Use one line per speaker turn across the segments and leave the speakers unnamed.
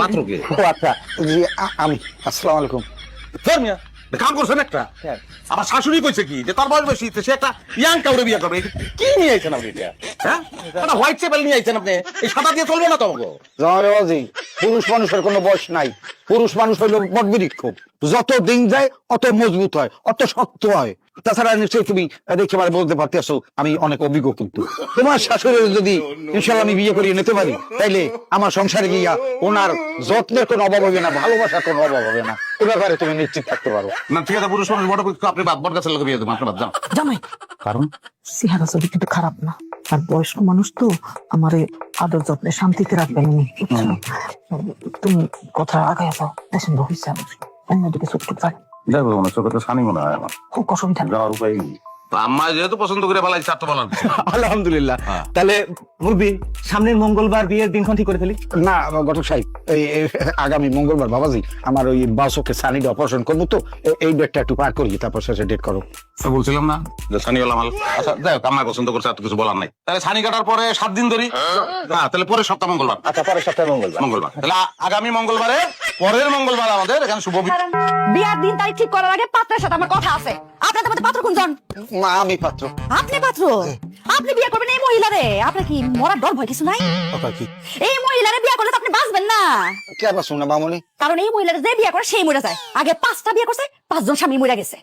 পাত্রকে
ও আচ্ছা জি আমি আসসালামু আলাইকুম
মিয়া কাম করছেন একটা আমার শাশুড়ি কইছে কি যে তার বয়স বেশি সে একটা ইয়াং কাউরে বিয়ে করবে কি নিয়ে আইছেন আপনি এটা হ্যাঁ একটা হোয়াইট চেপেল নিয়ে আইছেন আপনি এই সাদা দিয়ে চলবে না তোমাকে
জামাই বাবাজি পুরুষ মানুষের কোনো বয়স নাই পুরুষ মানুষ হইলো বটবৃক্ষ যত দিন যায় অত মজবুত হয় অত শক্ত হয় তাছাড়া নিশ্চয়ই তুমি দেখে বলতে পারতেছো আমি অনেক অভিজ্ঞ কিন্তু তোমার শাশুড়ি যদি ইনশাল্লাহ আমি বিয়ে করিয়ে নিতে পারি তাইলে আমার সংসারে গিয়া ওনার যত্নের কোনো অভাব হবে না ভালোবাসার কোনো অভাব হবে না এ ব্যাপারে তুমি নিশ্চিত থাকতে পারো
না ঠিক আছে পুরুষ মানুষ বটবৃক্ষ আপনি বট গাছের লোক বিয়ে দেবেন আপনি বাদ যান
জামাই
কারণ
চেহারা ছবি কিন্তু খারাপ না আর বয়স্ক মানুষ তো আমারে আদর যত্নে শান্তিতে রাখবেন উনি, বুঝছো? তুমি কথা আগায় যাও পছন্দ হয়েছে আমার অন্যদিকে চোখ টুক যায়
দেখো মনে চোখে তো শানি মনে হয় আমার
খুব অসুবিধা নেই।
যাওয়ার উপায় নেই আম্মা যেহেতু পছন্দ করে বলাই চারটা বলার
আলহামদুলিল্লাহ তাহলে মুরব্বি সামনের মঙ্গলবার বিয়ের দিনক্ষণ ঠিক করে ফেলি।
না ঘটক সাহেব এই আগামী মঙ্গলবার বাবাজি আমার ওই বাসকে সানিটা অপারেশন করবো তো এই ডেটটা একটু পার করি তারপর শেষে ডেট করো
বলছিলাম না যে সানি হলাম আচ্ছা যাই হোক আম্মা পছন্দ করছে আর তো কিছু বলার নাই তাহলে সানি কাটার পরে 7 দিন ধরি না তাহলে পরের সপ্তাহ মঙ্গলবার
আচ্ছা পরের সপ্তাহে মঙ্গলবার
মঙ্গলবার তাহলে আগামী মঙ্গলবারে পরের মঙ্গলবার আমাদের এখানে শুভ
বিয়ার দিন তারিখ ঠিক করার আগে পাত্রের সাথে আমার কথা আছে। আপনাদের মধ্যে পাত্র কোনজন?
মা আমি পাত্র
আপনি পাত্র? আপনি বিয়ে করবেন এই মহিলারে? আপনার কি মরার ডর ভয় কিছু নাই?
কথা কি
এই মহিলারে বিয়ে করলে তো আপনি বাঁচবেন না,
কে পাচ্ছ না মামনি
কারণ এই মহিলারে যে বিয়ে করে সেই মরে যায়। আগে 5টা বিয়ে করছে, 5 জন স্বামী মরে গেছে।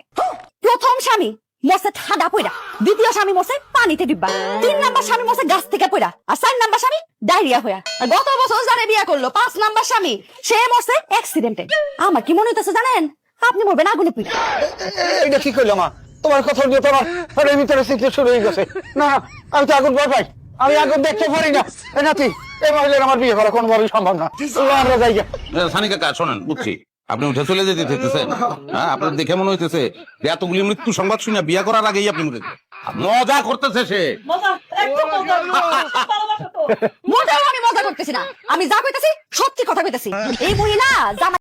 প্রথম স্বামী মরছে ঠাডা পইরা, দ্বিতীয় স্বামী মরছে পানিতে ডিব্বা, 3 নাম্বার স্বামী মরছে গাছ থেকে পইরা, আর 4 নাম্বার স্বামী ডায়রিয়া হইয়া। আর গত বছর যারে বিয়ে করলো 5 নাম্বার স্বামী সে মরছে অ্যাক্সিডেন্টে। আমার কি মনে হইতেছে জানেন, আপনি মরবেন আগুনে পুড়ে।
এটা কি কইলো মা তোমার কথা দিয়ে তোমার ঘরের ভিতরে চিন্তা শুরু হয়ে গেছে না আমি তো আগুন ভয় পাই আমি আগুন দেখতে পারি না এ নাতি এই মহিলার আমার বিয়ে করা কোনোভাবেই সম্ভব না আমরা যাই গা।
সানি কাকা শোনেন বুঝছি আপনি উঠে চলে যেতে চাইতেছেন হ্যাঁ আপনার দেখে মনে হইতেছে যে এতগুলি মৃত্যু সংবাদ শুনে বিয়ে করার আগেই আপনি মরে যাবেন। মজা করতেছে সে
মোটেও আমি মজা করতেছি না, আমি যা কইতাছি সত্যি কথা কইতাছি। এই মহিলা